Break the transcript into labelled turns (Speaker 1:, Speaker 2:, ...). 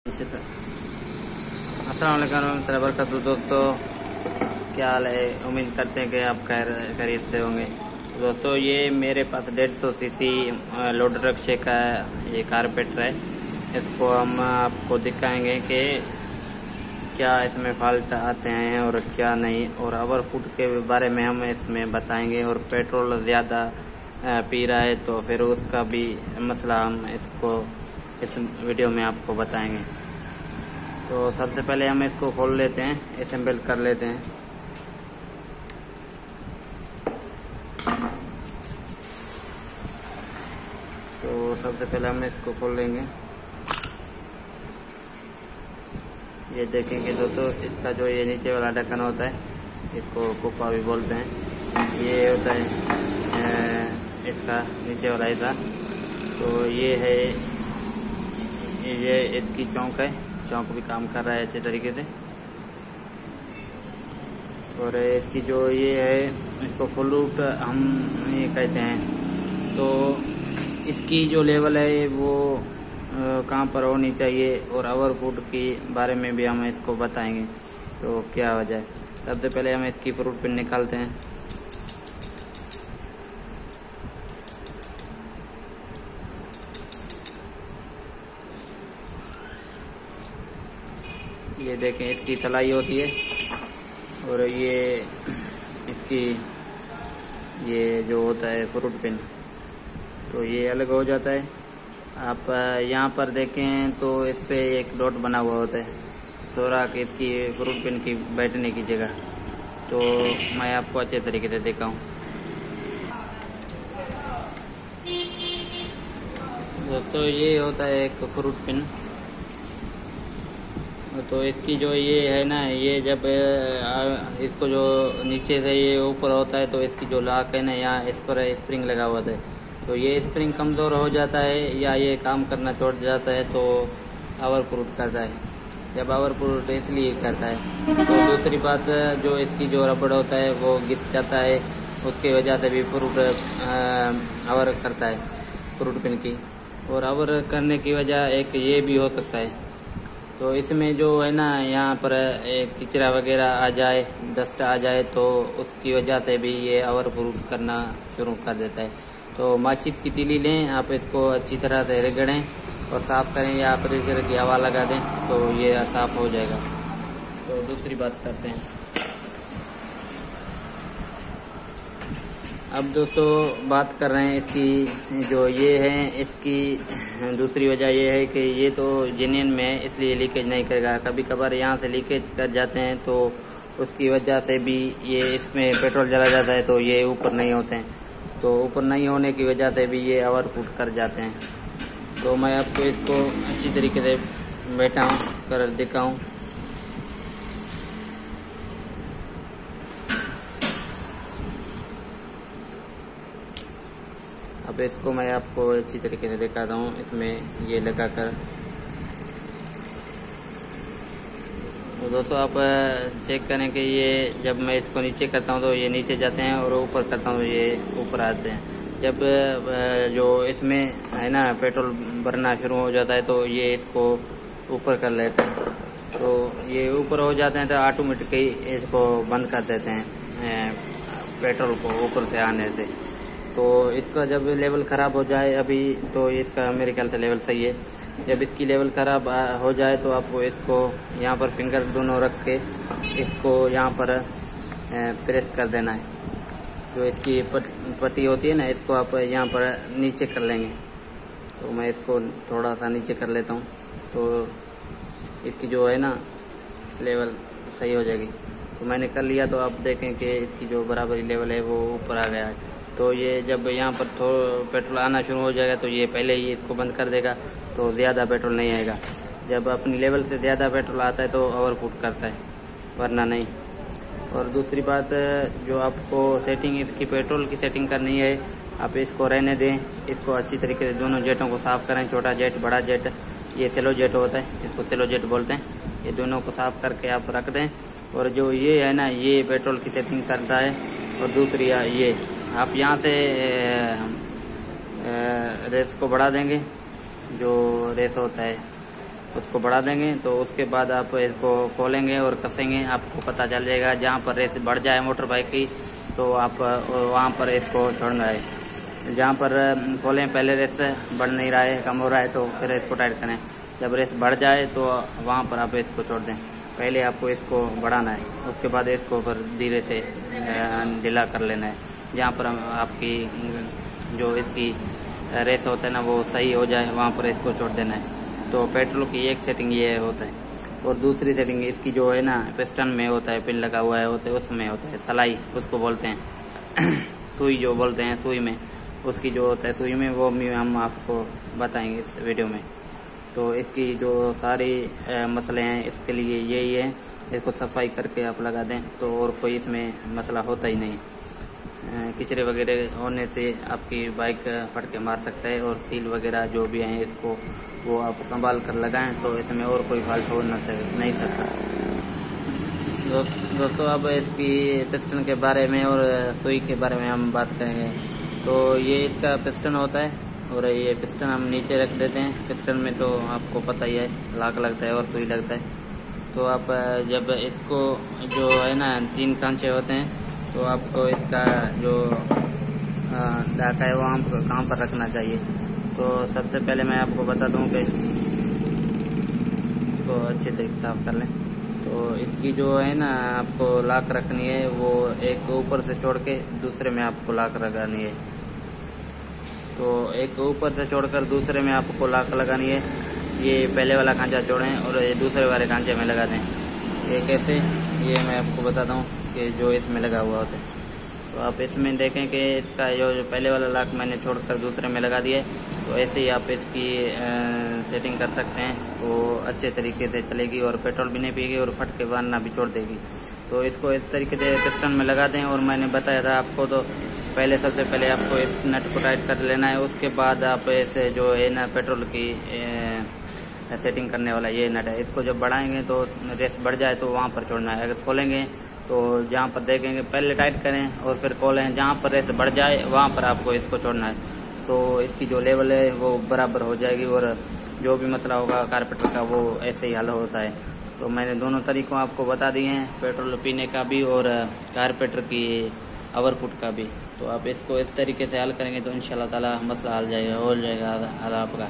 Speaker 1: अस्सलाम वालेकुम बरकatuh दोस्तों, क्या हाल है। उम्मीद करते हैं कि आप खैरियत से होंगे। दोस्तों, ये मेरे पास 150 सीसी लोडर रक्शे का ये कारपेंटर है। इसको हम आपको दिखाएंगे कि क्या इसमें फॉल्ट आते हैं और क्या नहीं, और ओवरफुट के बारे में हम इसमें बताएंगे। और पेट्रोल ज़्यादा पी रहा है तो फिर उसका भी मसला हम इसको इस वीडियो में आपको बताएंगे। तो सबसे पहले हम इसको खोल लेते हैं, असेंबल कर लेते हैं। तो सबसे पहले हम इसको खोल लेंगे। ये देखेंगे दोस्तों, इसका जो ये नीचे वाला ढक्कन होता है, इसको कुप्पा भी बोलते हैं। ये होता है इसका नीचे वाला हिस्सा। तो ये है, ये इसकी चौंक है। चौंक भी काम कर रहा है अच्छे तरीके से। और इसकी जो ये है, इसको फुल रूट हम ये कहते हैं। तो इसकी जो लेवल है वो कहाँ पर होनी चाहिए, और ओवरफुट के बारे में भी हम इसको बताएंगे तो क्या वजह है। सबसे पहले हम इसकी फ्रूट पिन निकालते हैं। ये देखें, इसकी सलाई होती है, और ये इसकी ये जो होता है फ्रूट पिन, तो ये अलग हो जाता है। आप यहाँ पर देखें तो इस पे एक डॉट बना हुआ होता है, सोराख इसकी फ्रूट पिन की बैठने की जगह। तो मैं आपको अच्छे तरीके से दिखाऊं। दोस्तों, ये होता है एक फ्रूट पिन। तो इसकी जो ये है ना, ये जब इसको जो नीचे से ये ऊपर होता है, तो इसकी जो लॉक है ना, यहाँ इस पर स्प्रिंग लगा हुआ था। तो ये स्प्रिंग कमज़ोर हो जाता है या ये काम करना छोड़ जाता है तो ओवरफुट करता है। जब ओवरफुट इसलिए करता है, तो दूसरी बात, जो इसकी जो रबड़ होता है वो घिस जाता है, उसकी वजह से भी फ्रूट ओवर करता है फ्रूट पिन की। और ओवर करने की वजह एक ये भी हो सकता है। तो इसमें जो है ना, यहाँ पर कचरा वगैरह आ जाए, डस्ट आ जाए, तो उसकी वजह से भी ये ओवरफुट करना शुरू कर देता है। तो माचिस की तीली लें, आप इसको अच्छी तरह से रगड़ें और साफ़ करें, या प्रेशर की हवा लगा दें तो ये साफ़ हो जाएगा। तो दूसरी बात करते हैं। अब दोस्तों, बात कर रहे हैं इसकी जो ये है, इसकी दूसरी वजह ये है कि ये तो जेन्युइन में है, इसलिए लीकेज नहीं करेगा। कभी कभार यहाँ से लीकेज कर जाते हैं, तो उसकी वजह से भी ये इसमें पेट्रोल जला जाता है, तो ये ऊपर नहीं होते हैं। तो ऊपर नहीं होने की वजह से भी ये ओवरफुट कर जाते हैं। तो मैं आपको इसको अच्छी तरीके से बैठा कर दिखाऊं। अब इसको मैं आपको अच्छी तरीके से दिखाता हूँ। इसमें ये लगा कर, तो दोस्तों आप चेक करें कि ये जब मैं इसको नीचे करता हूँ तो ये नीचे जाते हैं, और ऊपर करता हूँ तो ये ऊपर आते हैं। जब जो इसमें है ना पेट्रोल भरना शुरू हो जाता है, तो ये इसको ऊपर कर लेते हैं। तो ये ऊपर हो जाते हैं तो ऑटोमेटिकली इसको बंद कर देते हैं, पेट्रोल को ऊपर से आने से। तो इसका जब लेवल ख़राब हो जाए अभी, तो इसका मेरे ख्याल से लेवल सही है। जब इसकी लेवल ख़राब हो जाए तो आपको इसको यहाँ पर फिंगर दोनों रख के इसको यहाँ पर प्रेस कर देना है। जो इसकी पट्टी होती है ना, इसको आप यहाँ पर नीचे कर लेंगे। तो मैं इसको थोड़ा सा नीचे कर लेता हूँ, तो इसकी जो है ना लेवल सही हो जाएगी। तो मैंने कर लिया, तो आप देखें कि इसकी जो बराबरी लेवल है वो ऊपर आ गया है। तो ये जब यहाँ पर पेट्रोल आना शुरू हो जाएगा, तो ये पहले ही इसको बंद कर देगा, तो ज़्यादा पेट्रोल नहीं आएगा। जब अपनी लेवल से ज़्यादा पेट्रोल आता है तो ओवरफुट करता है, वरना नहीं। और दूसरी बात, जो आपको सेटिंग इसकी पेट्रोल की सेटिंग करनी है, आप इसको रहने दें। इसको अच्छी तरीके से दोनों जेटों को साफ़ करें, छोटा जेट बड़ा जेट, ये सेलो जेट होता है, इसको सेलो जेट बोलते हैं। ये दोनों को साफ़ करके आप रख दें। और जो ये है ना, ये पेट्रोल की सेटिंग करता है। और दूसरी ये आप यहाँ से रेस को बढ़ा देंगे, जो रेस होता है उसको बढ़ा देंगे तो उसके बाद आप इसको खोलेंगे और कसेंगे, आपको पता चल जाएगा। जहाँ पर रेस बढ़ जाए मोटर बाइक की तो आप वहाँ पर इसको छोड़ना है। जहाँ पर खोलें पहले रेस बढ़ नहीं रहा है, कम हो रहा है, तो फिर इसको टाइट करें। जब रेस बढ़ जाए तो वहाँ पर आप इसको छोड़ दें। पहले आपको इसको बढ़ाना है, उसके बाद इसको फिर धीरे से ढीला कर लेना है। जहाँ पर आपकी जो इसकी रेस होता है ना वो सही हो जाए, वहाँ पर इसको छोड़ देना है। तो पेट्रोल की एक सेटिंग ये होता है, और दूसरी सेटिंग इसकी जो है ना पिस्टन में होता है, पिन लगा हुआ है होता है, उसमें होता है सलाई उसको बोलते हैं सुई जो बोलते हैं, सुई में उसकी जो होता है सुई में, वो भी हम आपको बताएंगे इस वीडियो में। तो इसकी जो सारी मसले हैं इसके लिए यही है, इसको सफाई करके आप लगा दें तो और कोई इसमें मसला होता ही नहीं। किचरे वगैरह होने से आपकी बाइक फट के मार सकता है, और सील वगैरह जो भी हैं इसको वो आप संभाल कर लगाएं तो इसमें और कोई फॉल्ट हो नहीं सकता। दोस्तों अब इसकी पिस्टन के बारे में और सुई के बारे में हम बात करेंगे। तो ये इसका पिस्टन होता है, और ये पिस्टन हम नीचे रख देते हैं। पिस्टन में तो आपको पता ही है लाक लगता है और सुई लगता है। तो आप जब इसको जो है ना 3 कांचे होते हैं, तो आपको इसका जो डाका है वो हमको कहाँ पर रखना चाहिए। तो सबसे पहले मैं आपको बता दूं कि इसको अच्छे तरीके साफ कर लें। तो इसकी जो है ना आपको लाक रखनी है, वो एक ऊपर से छोड़ के दूसरे में आपको लाक लगानी है। तो एक ऊपर से छोड़कर दूसरे में आपको लाक लगानी है। ये पहले वाला खांचा छोड़ें और ये दूसरे वाले खांचे में लगा दें। ये कैसे, ये मैं आपको बताता हूँ कि जो इसमें लगा हुआ होता है। तो आप इसमें देखें कि इसका जो पहले वाला लाक मैंने छोड़कर दूसरे में लगा दिया है। तो ऐसे ही आप इसकी सेटिंग कर सकते हैं, वो अच्छे तरीके से चलेगी और पेट्रोल भी नहीं पिएगी और फट के मारना भी छोड़ देगी। तो इसको इस तरीके से पिस्टन में लगा दें। और मैंने बताया था आपको, तो पहले सबसे पहले आपको इस नट को टाइट कर लेना है। उसके बाद आप इसे जो है ना पेट्रोल की सेटिंग करने वाला ये नट है, इसको जब बढ़ाएंगे तो रेस बढ़ जाए तो वहाँ पर छोड़ना है। अगर खोलेंगे तो जहाँ पर देखेंगे पहले टाइट करें और फिर खोलें, जहाँ पर रेस बढ़ जाए वहाँ पर आपको इसको छोड़ना है। तो इसकी जो लेवल है वो बराबर हो जाएगी, और जो भी मसला होगा कारपेटर का वो ऐसे ही हल होता है। तो मैंने दोनों तरीकों आपको बता दिए हैं, पेट्रोल पीने का भी और कारपेटर की ओवरपुट का भी। तो आप इसको इस तरीके से हल करेंगे तो इंशाल्लाह ताला मसला हल हो जाएगा आपका।